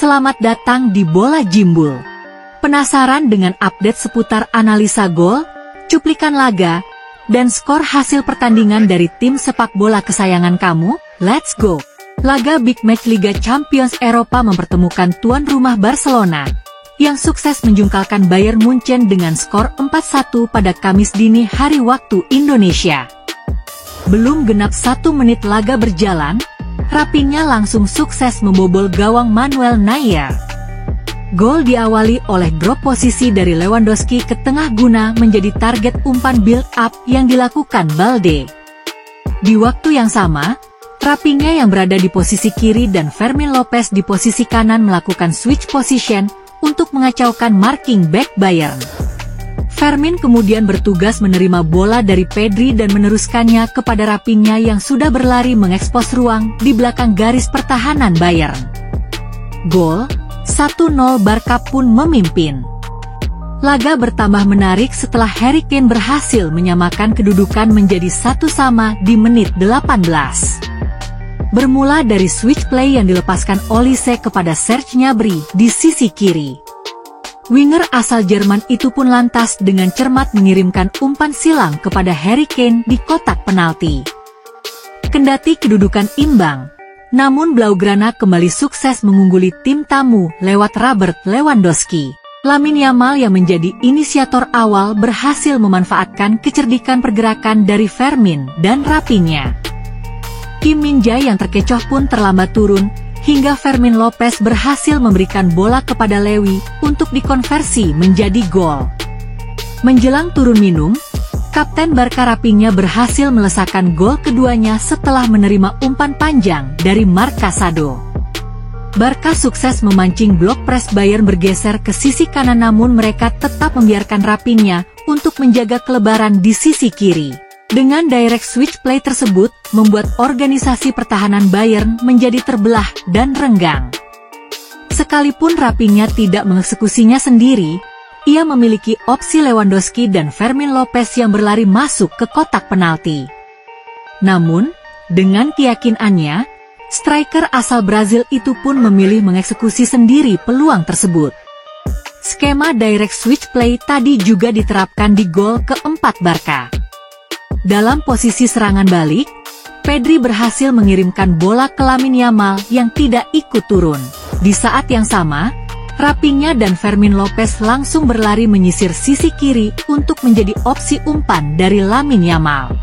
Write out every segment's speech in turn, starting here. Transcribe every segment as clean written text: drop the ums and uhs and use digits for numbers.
Selamat datang di Bola Jimbul. Penasaran dengan update seputar analisa gol, cuplikan laga, dan skor hasil pertandingan dari tim sepak bola kesayangan kamu? Let's go! Laga Big Match Liga Champions Eropa mempertemukan tuan rumah Barcelona, yang sukses menjungkalkan Bayern Munchen dengan skor 4-1 pada Kamis dini hari waktu Indonesia. Belum genap 1 menit laga berjalan, Raphinha langsung sukses membobol gawang Manuel Neuer. Gol diawali oleh drop posisi dari Lewandowski ke tengah guna menjadi target umpan build-up yang dilakukan Balde. Di waktu yang sama, Raphinha yang berada di posisi kiri dan Fermin Lopez di posisi kanan melakukan switch position untuk mengacaukan marking back Bayern. Fermin kemudian bertugas menerima bola dari Pedri dan meneruskannya kepada Raphinha yang sudah berlari mengekspos ruang di belakang garis pertahanan Bayern. Gol 1-0 Barca pun memimpin. Laga bertambah menarik setelah Harry Kane berhasil menyamakan kedudukan menjadi 1-1 di menit 18. Bermula dari switch play yang dilepaskan Olise kepada Serge Gnabry di sisi kiri. Winger asal Jerman itu pun lantas dengan cermat mengirimkan umpan silang kepada Harry Kane di kotak penalti. Kendati kedudukan imbang, namun Blaugrana kembali sukses mengungguli tim tamu lewat Robert Lewandowski. Lamine Yamal yang menjadi inisiator awal berhasil memanfaatkan kecerdikan pergerakan dari Fermin dan Raphinha. Kim Min-jae yang terkecoh pun terlambat turun, hingga Fermin Lopez berhasil memberikan bola kepada Lewy untuk dikonversi menjadi gol. Menjelang turun minum, Kapten Barca Raphinha berhasil melesakkan gol keduanya setelah menerima umpan panjang dari Marc Casado. Barca sukses memancing blok pres Bayern bergeser ke sisi kanan, namun mereka tetap membiarkan Raphinha untuk menjaga kelebaran di sisi kiri. Dengan direct switch play tersebut, membuat organisasi pertahanan Bayern menjadi terbelah dan renggang. Sekalipun Raphinha tidak mengeksekusinya sendiri, ia memiliki opsi Lewandowski dan Fermin Lopez yang berlari masuk ke kotak penalti. Namun, dengan keyakinannya, striker asal Brazil itu pun memilih mengeksekusi sendiri peluang tersebut. Skema direct switch play tadi juga diterapkan di gol keempat Barca. Dalam posisi serangan balik, Pedri berhasil mengirimkan bola ke Lamine Yamal yang tidak ikut turun. Di saat yang sama, Raphinha dan Fermin Lopez langsung berlari menyisir sisi kiri untuk menjadi opsi umpan dari Lamine Yamal.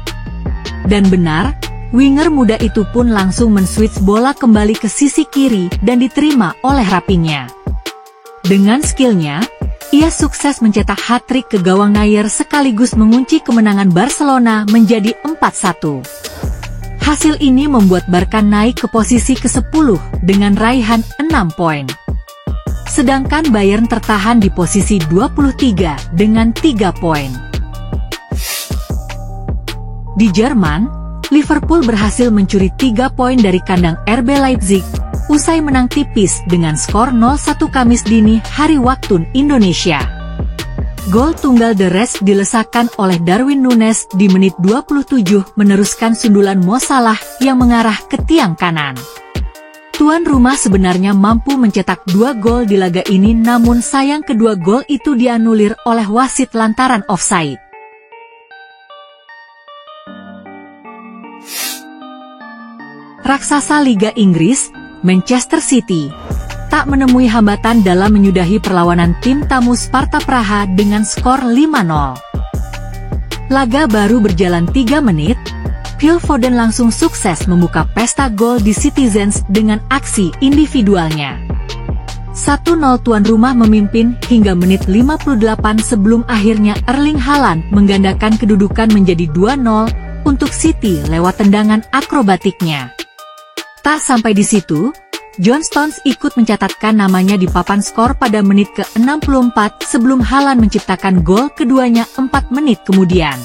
Dan benar, winger muda itu pun langsung men-switch bola kembali ke sisi kiri dan diterima oleh Raphinha. Dengan skillnya, ia sukses mencetak hat-trick ke gawang Neuer sekaligus mengunci kemenangan Barcelona menjadi 4-1. Hasil ini membuat Barca naik ke posisi ke-10 dengan raihan 6 poin. Sedangkan Bayern tertahan di posisi 23 dengan 3 poin. Di Jerman, Liverpool berhasil mencuri 3 poin dari kandang RB Leipzig, usai menang tipis dengan skor 0-1 Kamis dini hari waktu Indonesia. Gol tunggal The Rest dilesakkan oleh Darwin Núñez di menit 27 meneruskan sundulan Mo Salah yang mengarah ke tiang kanan. Tuan rumah sebenarnya mampu mencetak 2 gol di laga ini, namun sayang kedua gol itu dianulir oleh wasit lantaran offside. Raksasa Liga Inggris, Manchester City, tak menemui hambatan dalam menyudahi perlawanan tim tamu Sparta Praha dengan skor 5-0. Laga baru berjalan 3 menit, Phil Foden langsung sukses membuka pesta gol di Citizens dengan aksi individualnya. 1-0 tuan rumah memimpin hingga menit 58 sebelum akhirnya Erling Haaland menggandakan kedudukan menjadi 2-0 untuk City lewat tendangan akrobatiknya. Tak sampai di situ, John Stones ikut mencatatkan namanya di papan skor pada menit ke-64 sebelum Haaland menciptakan gol keduanya 4 menit kemudian.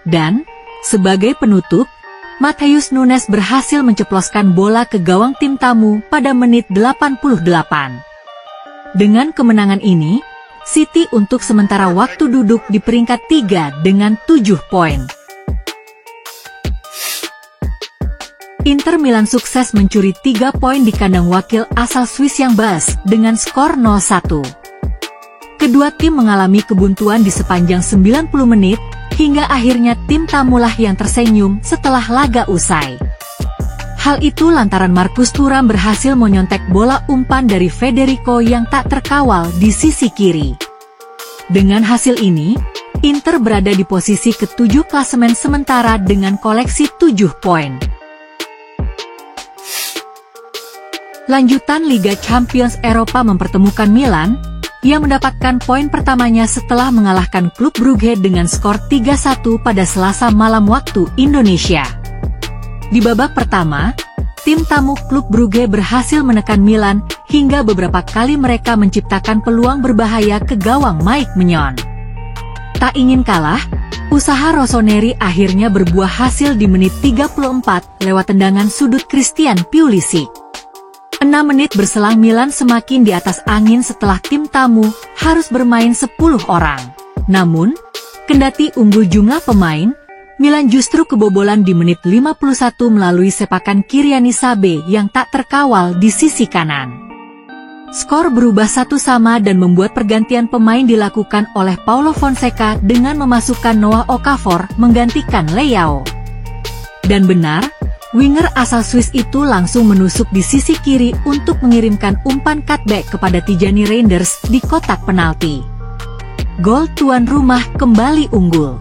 Dan, sebagai penutup, Matheus Nunes berhasil menceploskan bola ke gawang tim tamu pada menit 88. Dengan kemenangan ini, City untuk sementara waktu duduk di peringkat 3 dengan 7 poin. Inter Milan sukses mencuri 3 poin di kandang wakil asal Swiss yang Bas dengan skor 0-1. Kedua tim mengalami kebuntuan di sepanjang 90 menit, hingga akhirnya tim tamulah yang tersenyum setelah laga usai. Hal itu lantaran Marcus Thuram berhasil menyontek bola umpan dari Federico yang tak terkawal di sisi kiri. Dengan hasil ini, Inter berada di posisi ke-7 klasemen sementara dengan koleksi 7 poin. Lanjutan Liga Champions Eropa mempertemukan Milan, yang mendapatkan poin pertamanya setelah mengalahkan klub Brugge dengan skor 3-1 pada Selasa malam waktu Indonesia. Di babak pertama, tim tamu klub Brugge berhasil menekan Milan hingga beberapa kali mereka menciptakan peluang berbahaya ke gawang Mike Maignan. Tak ingin kalah, usaha Rossoneri akhirnya berbuah hasil di menit 34 lewat tendangan sudut Christian Pulisic. 6 menit berselang Milan semakin di atas angin setelah tim tamu harus bermain 10 orang. Namun, kendati unggul jumlah pemain, Milan justru kebobolan di menit 51 melalui sepakan Kylian Sabe yang tak terkawal di sisi kanan. Skor berubah 1-1 dan membuat pergantian pemain dilakukan oleh Paulo Fonseca dengan memasukkan Noah Okafor menggantikan Leao. Dan benar, winger asal Swiss itu langsung menusuk di sisi kiri untuk mengirimkan umpan cutback kepada Tijani Reinders di kotak penalti. Gol tuan rumah kembali unggul.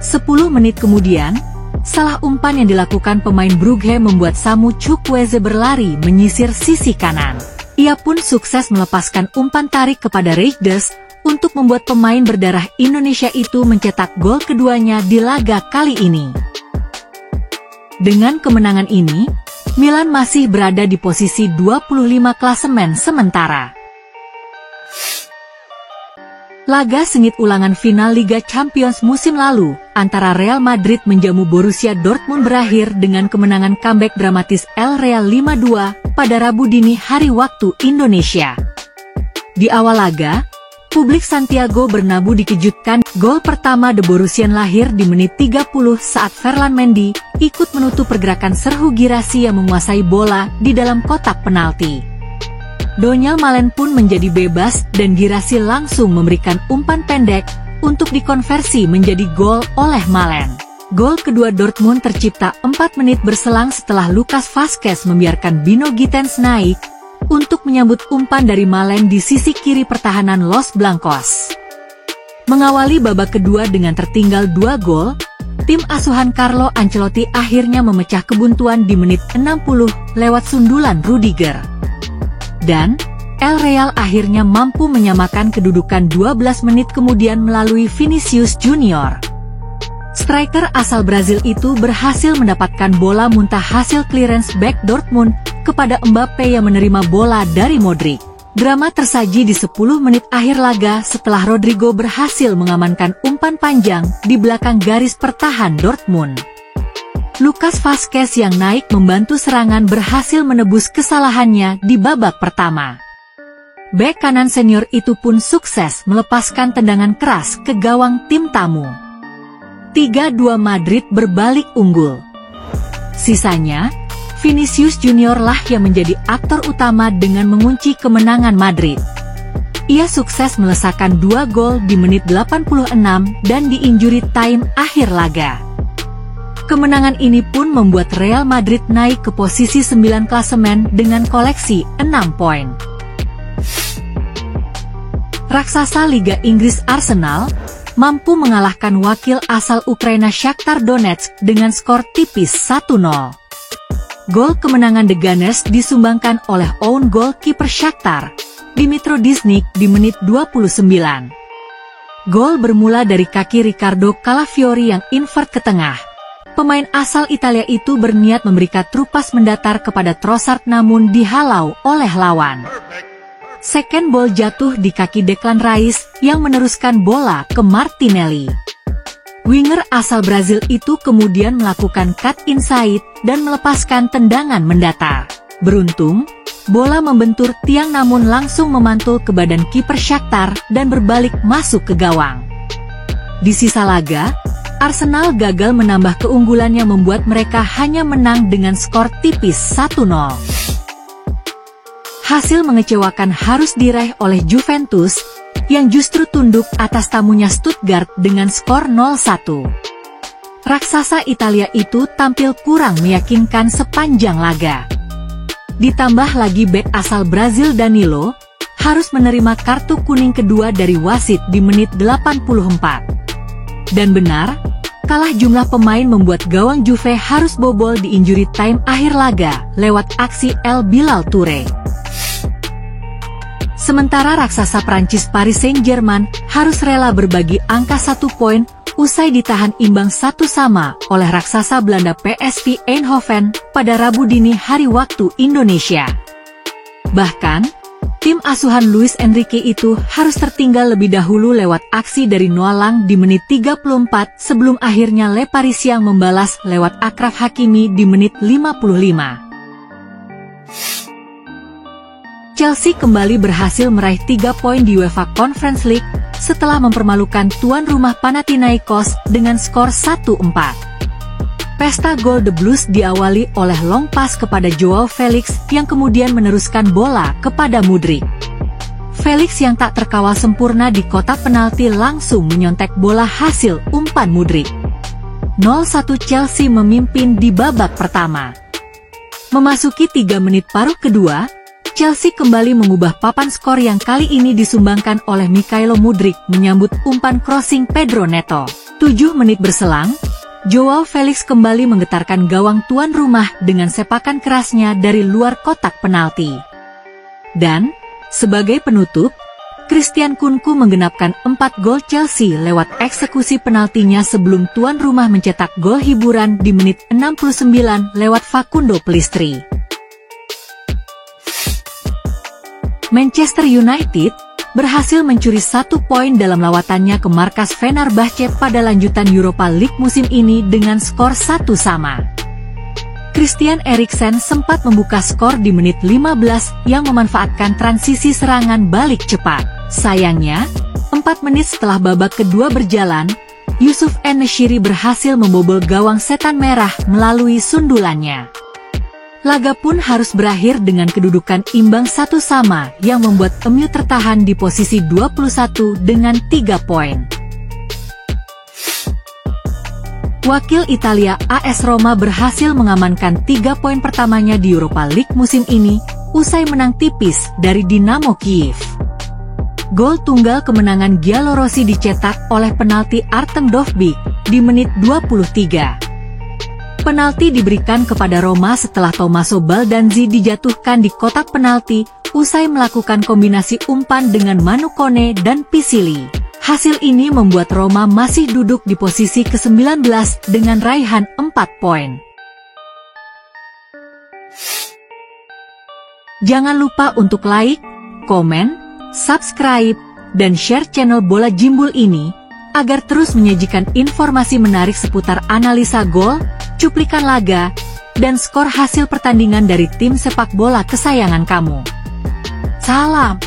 10 menit kemudian, salah umpan yang dilakukan pemain Brugge membuat Samu Chukwueze berlari menyisir sisi kanan. Ia pun sukses melepaskan umpan tarik kepada Reinders untuk membuat pemain berdarah Indonesia itu mencetak gol keduanya di laga kali ini. Dengan kemenangan ini, Milan masih berada di posisi 25 klasemen sementara. Laga sengit ulangan final Liga Champions musim lalu antara Real Madrid menjamu Borussia Dortmund berakhir dengan kemenangan comeback dramatis El Real 5-2 pada Rabu dini hari waktu Indonesia. Di awal laga, publik Santiago Bernabeu dikejutkan gol pertama The Borussian lahir di menit 30 saat Ferland Mendy ikut menutup pergerakan Serhou Guirassy yang menguasai bola di dalam kotak penalti. Donyal Malen pun menjadi bebas dan Guirassy langsung memberikan umpan pendek untuk dikonversi menjadi gol oleh Malen. Gol kedua Dortmund tercipta 4 menit berselang setelah Lucas Vazquez membiarkan Bino Gittens naik untuk menyambut umpan dari Malen di sisi kiri pertahanan Los Blancos. Mengawali babak kedua dengan tertinggal 2 gol, tim asuhan Carlo Ancelotti akhirnya memecah kebuntuan di menit 60 lewat sundulan Rudiger. Dan, El Real akhirnya mampu menyamakan kedudukan 12 menit kemudian melalui Vinicius Junior. Striker asal Brazil itu berhasil mendapatkan bola muntah hasil clearance back Dortmund kepada Mbappe yang menerima bola dari Modric. Drama tersaji di 10 menit akhir laga setelah Rodrigo berhasil mengamankan umpan panjang di belakang garis pertahan Dortmund. Lucas Vazquez yang naik membantu serangan berhasil menebus kesalahannya di babak pertama. Bek kanan senior itu pun sukses melepaskan tendangan keras ke gawang tim tamu. 3-2 Madrid berbalik unggul. Sisanya, Vinicius Junior lah yang menjadi aktor utama dengan mengunci kemenangan Madrid. Ia sukses melesakkan 2 gol di menit 86 dan di injury time akhir laga. Kemenangan ini pun membuat Real Madrid naik ke posisi 9 klasemen dengan koleksi 6 poin. Raksasa Liga Inggris Arsenal mampu mengalahkan wakil asal Ukraina Shakhtar Donetsk dengan skor tipis 1-0. Gol kemenangan The Gunners disumbangkan oleh own goal kiper Shakhtar, Dimitro Disnik di menit 29. Gol bermula dari kaki Riccardo Calafiori yang invert ke tengah. Pemain asal Italia itu berniat memberikan trupas mendatar kepada Trossard namun dihalau oleh lawan. Second ball jatuh di kaki Declan Rice yang meneruskan bola ke Martinelli. Winger asal Brazil itu kemudian melakukan cut inside dan melepaskan tendangan mendatar. Beruntung, bola membentur tiang namun langsung memantul ke badan kiper Shakhtar dan berbalik masuk ke gawang. Di sisa laga, Arsenal gagal menambah keunggulan yang membuat mereka hanya menang dengan skor tipis 1-0. Hasil mengecewakan harus diraih oleh Juventus, yang justru tunduk atas tamunya Stuttgart dengan skor 0-1. Raksasa Italia itu tampil kurang meyakinkan sepanjang laga. Ditambah lagi bek asal Brazil Danilo harus menerima kartu kuning kedua dari wasit di menit 84. Dan benar, kalah jumlah pemain membuat gawang Juve harus bobol di injury time akhir laga lewat aksi El Bilal Toure. Sementara raksasa Prancis Paris Saint-Germain harus rela berbagi angka 1 poin usai ditahan imbang 1-1 oleh raksasa Belanda PSV Eindhoven pada Rabu dini hari waktu Indonesia. Bahkan, tim asuhan Luis Enrique itu harus tertinggal lebih dahulu lewat aksi dari Noah Lang di menit 34 sebelum akhirnya Le Parisien membalas lewat Achraf Hakimi di menit 55. Chelsea kembali berhasil meraih 3 poin di UEFA Conference League setelah mempermalukan tuan rumah Panathinaikos dengan skor 1-4. Pesta gol The Blues diawali oleh long pass kepada Joao Felix yang kemudian meneruskan bola kepada Mudryk. Felix yang tak terkawal sempurna di kotak penalti langsung menyontek bola hasil umpan Mudryk. 0-1 Chelsea memimpin di babak pertama. Memasuki 3 menit paruh kedua, Chelsea kembali mengubah papan skor yang kali ini disumbangkan oleh Mykhailo Mudryk menyambut umpan crossing Pedro Neto. 7 menit berselang, Joao Felix kembali menggetarkan gawang tuan rumah dengan sepakan kerasnya dari luar kotak penalti. Dan, sebagai penutup, Christian Kunku menggenapkan 4 gol Chelsea lewat eksekusi penaltinya sebelum tuan rumah mencetak gol hiburan di menit 69 lewat Facundo Pellistri. Manchester United berhasil mencuri 1 poin dalam lawatannya ke markas Fenerbahce pada lanjutan Europa League musim ini dengan skor 1-1. Christian Eriksen sempat membuka skor di menit 15 yang memanfaatkan transisi serangan balik cepat. Sayangnya, 4 menit setelah babak kedua berjalan, Yusuf En-Nesyri berhasil membobol gawang setan merah melalui sundulannya. Laga pun harus berakhir dengan kedudukan imbang 1-1 yang membuat MU tertahan di posisi 21 dengan 3 poin. Wakil Italia AS Roma berhasil mengamankan 3 poin pertamanya di Europa League musim ini, usai menang tipis dari Dinamo Kiev. Gol tunggal kemenangan Giallorossi dicetak oleh penalti Artem Dovbyk di menit 23. Penalti diberikan kepada Roma setelah Tommaso Baldanzi dijatuhkan di kotak penalti, usai melakukan kombinasi umpan dengan Manu Kone dan Pisili. Hasil ini membuat Roma masih duduk di posisi ke-19 dengan raihan 4 poin. Jangan lupa untuk like, komen, subscribe, dan share channel Bola Jimbul ini, agar terus menyajikan informasi menarik seputar analisa gol, cuplikan laga, dan skor hasil pertandingan dari tim sepak bola kesayangan kamu. Salam!